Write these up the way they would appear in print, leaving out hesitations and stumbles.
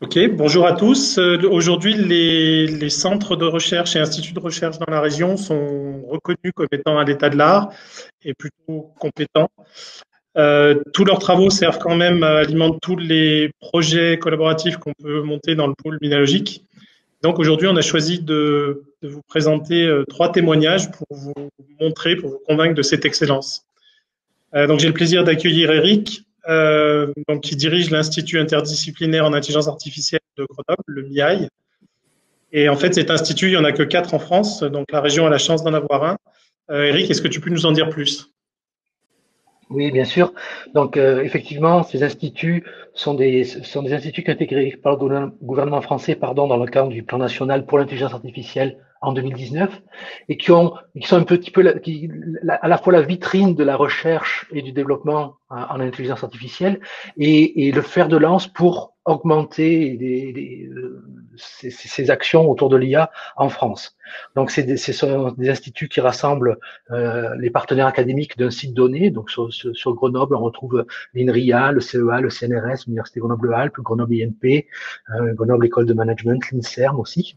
Ok, bonjour à tous. Aujourd'hui, les centres de recherche et instituts de recherche dans la région sont reconnus comme étant à l'état de l'art et plutôt compétents. Tous leurs travaux servent quand même à alimenter tous les projets collaboratifs qu'on peut monter dans le pôle minalogique. Donc aujourd'hui, on a choisi de vous présenter trois témoignages pour vous montrer, pour vous convaincre de cette excellence. Donc j'ai le plaisir d'accueillir Eric, qui dirige l'Institut interdisciplinaire en intelligence artificielle de Grenoble, le MIAI. Et en fait, cet institut, il n'y en a que 4 en France, donc la région a la chance d'en avoir un. Eric, est-ce que tu peux nous en dire plus? Oui, bien sûr. Donc, effectivement, ces instituts sont des instituts qui ont été créés par le gouvernement français, pardon, dans le cadre du plan national pour l'intelligence artificielle en 2019, et qui sont un petit peu à la fois la vitrine de la recherche et du développement en intelligence artificielle, et le fer de lance pour augmenter ces actions autour de l'IA en France. Donc, ce sont des instituts qui rassemblent les partenaires académiques d'un site donné. Donc sur Grenoble, on retrouve l'INRIA, le CEA, le CNRS, l'Université Grenoble-Alpes, Grenoble INP, Grenoble École de Management, l'INSERM aussi.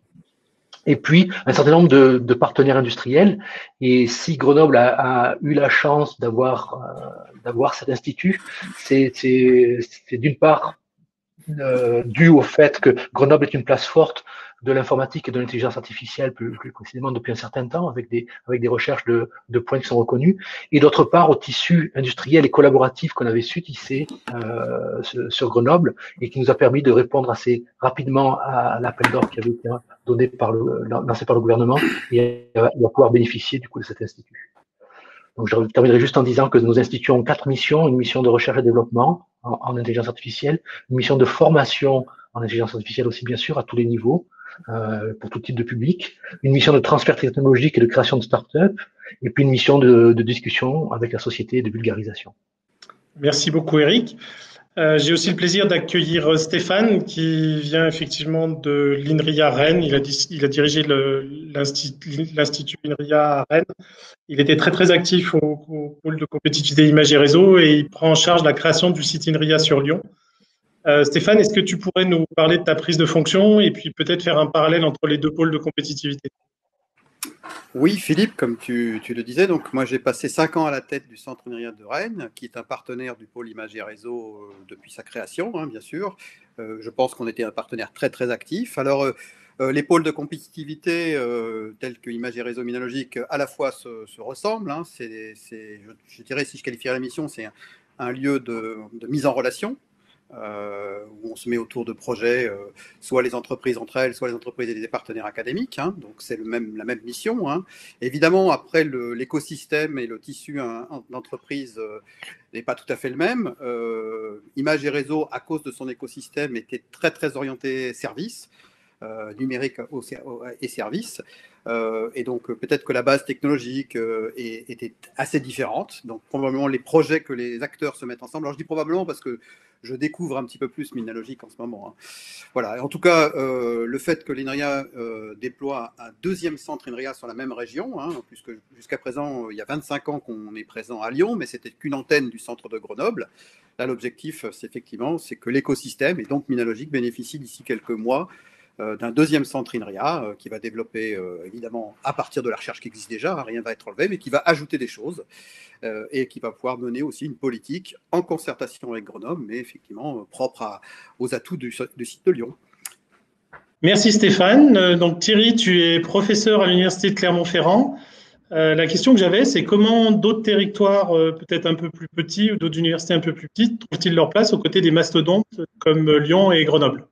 Et puis un certain nombre de partenaires industriels. Et si Grenoble a eu la chance d'avoir cet institut, c'est d'une part dû au fait que Grenoble est une place forte de l'informatique et de l'intelligence artificielle plus précisément depuis un certain temps, avec des recherches de points qui sont reconnus, et d'autre part au tissu industriel et collaboratif qu'on avait su tisser sur Grenoble et qui nous a permis de répondre assez rapidement à l'appel d'offres qui avait été lancé par le gouvernement et à pouvoir bénéficier du coup de cet institut. Donc, je terminerai juste en disant que nos instituts ont 4 missions. Une mission de recherche et développement en intelligence artificielle, une mission de formation en intelligence artificielle aussi, bien sûr, à tous les niveaux, pour tout type de public, une mission de transfert technologique et de création de start-up, et puis une mission de discussion avec la société et de vulgarisation. Merci beaucoup, Eric. J'ai aussi le plaisir d'accueillir Stéphane, qui vient effectivement de l'INRIA Rennes. Il a dirigé l'Institut INRIA à Rennes. Il était très très actif au pôle de compétitivité image et réseau et il prend en charge la création du site INRIA sur Lyon. Stéphane, est-ce que tu pourrais nous parler de ta prise de fonction et puis peut-être faire un parallèle entre les deux pôles de compétitivité? Oui, Philippe, comme tu le disais, donc moi j'ai passé 5 ans à la tête du Centre INRIA de Rennes, qui est un partenaire du pôle image et réseau depuis sa création, hein, bien sûr. Je pense qu'on était un partenaire très très actif. Alors les pôles de compétitivité tels que image et réseau minalogique à la fois se ressemblent. Hein, je dirais, si je qualifierais la mission, c'est un lieu de mise en relation. Où on se met autour de projets, soit les entreprises entre elles, soit les entreprises et les partenaires académiques. Hein, donc c'est la même mission. Hein. Évidemment, après, l'écosystème et le tissu d'entreprise n'est pas tout à fait le même. Image et réseau, à cause de son écosystème, était très très orienté service. Numérique et services. Et donc, peut-être que la base technologique était assez différente. Donc, probablement, les projets que les acteurs se mettent ensemble. Alors, je dis probablement parce que je découvre un petit peu plus Minalogic en ce moment. Hein. Voilà. En tout cas, le fait que l'INRIA déploie un deuxième centre INRIA sur la même région, hein, puisque jusqu'à présent, il y a 25 ans qu'on est présent à Lyon, mais c'était qu'une antenne du centre de Grenoble. Là, l'objectif, c'est effectivement, c'est que l'écosystème, et donc Minalogic, bénéficie d'ici quelques mois d'un deuxième centre INRIA qui va développer évidemment à partir de la recherche qui existe déjà, hein, rien ne va être enlevé, mais qui va ajouter des choses et qui va pouvoir mener aussi une politique en concertation avec Grenoble, mais effectivement propre aux atouts du site de Lyon. Merci Stéphane. Donc Thierry, tu es professeur à l'Université de Clermont-Ferrand. La question que j'avais, c'est comment d'autres territoires peut-être un peu plus petits ou d'autres universités un peu plus petites trouvent-ils leur place aux côtés des mastodontes comme Lyon et Grenoble?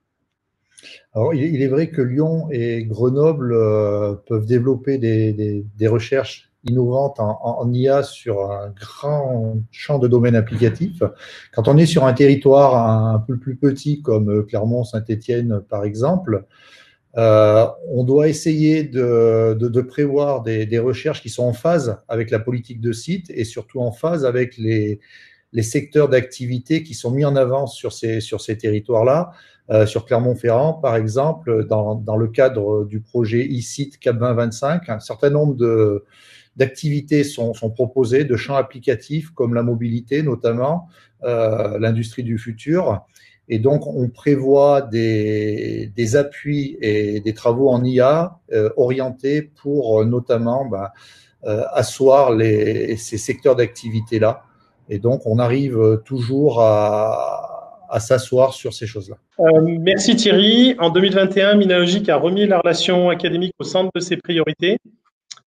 Alors, il est vrai que Lyon et Grenoble peuvent développer des recherches innovantes en IA sur un grand champ de domaines applicatifs. Quand on est sur un territoire un peu plus petit comme Clermont, Saint-Étienne par exemple, on doit essayer de prévoir des recherches qui sont en phase avec la politique de site et surtout en phase avec les secteurs d'activité qui sont mis en avant sur ces territoires-là. Sur Clermont-Ferrand, par exemple, dans le cadre du projet e-site Cap 2025, un certain nombre d'activités sont proposées, de champs applicatifs comme la mobilité notamment, l'industrie du futur. Et donc, on prévoit des appuis et des travaux en IA orientés pour notamment asseoir ces secteurs d'activité-là. Et donc, on arrive toujours à s'asseoir sur ces choses-là. Merci Thierry. En 2021, Minalogic a remis la relation académique au centre de ses priorités.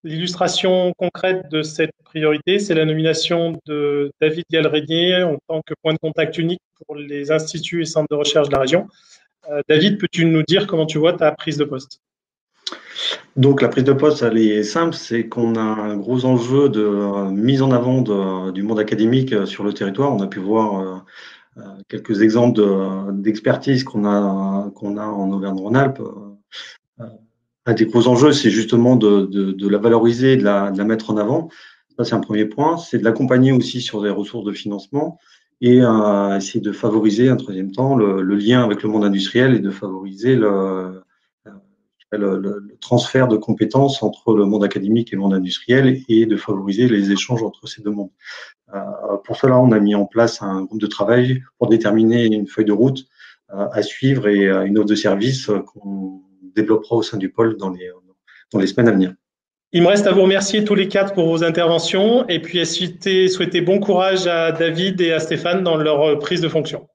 L'illustration concrète de cette priorité, c'est la nomination de David Galrenier en tant que point de contact unique pour les instituts et centres de recherche de la région. David, peux-tu nous dire comment tu vois ta prise de poste? Donc la prise de poste, elle est simple, c'est qu'on a un gros enjeu de mise en avant du monde académique sur le territoire. On a pu voir quelques exemples d'expertise qu'on a en Auvergne-Rhône-Alpes. Un des gros enjeux, c'est justement de la valoriser, de la mettre en avant. Ça, c'est un premier point. C'est de l'accompagner aussi sur des ressources de financement et essayer de favoriser, un troisième temps, le lien avec le monde industriel et de favoriser le transfert de compétences entre le monde académique et le monde industriel et de favoriser les échanges entre ces deux mondes. Pour cela, on a mis en place un groupe de travail pour déterminer une feuille de route à suivre et une offre de service qu'on développera au sein du pôle dans les semaines à venir. Il me reste à vous remercier tous les quatre pour vos interventions et puis souhaiter bon courage à David et à Stéphane dans leur prise de fonction.